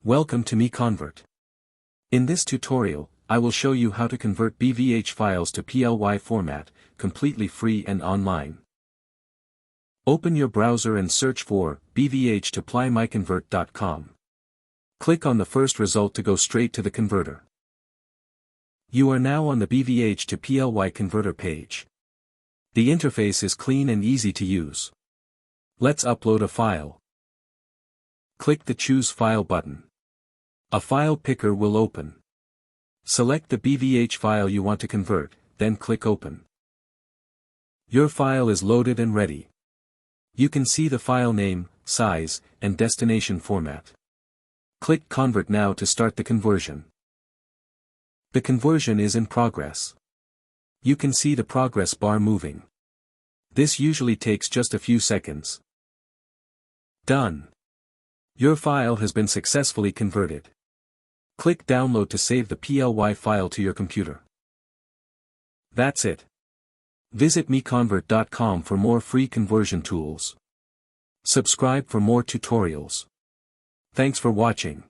Welcome to MiConvert. In this tutorial, I will show you how to convert BVH files to PLY format, completely free and online. Open your browser and search for BVH to PLY.MiConvert.com. Click on the first result to go straight to the converter. You are now on the BVH to PLY converter page. The interface is clean and easy to use. Let's upload a file. Click the Choose File button. A file picker will open. Select the BVH file you want to convert, then click Open. Your file is loaded and ready. You can see the file name, size, and destination format. Click Convert now to start the conversion. The conversion is in progress. You can see the progress bar moving. This usually takes just a few seconds. Done. Your file has been successfully converted. Click Download to save the PLY file to your computer. That's it. Visit MiConvert.com for more free conversion tools. Subscribe for more tutorials. Thanks for watching.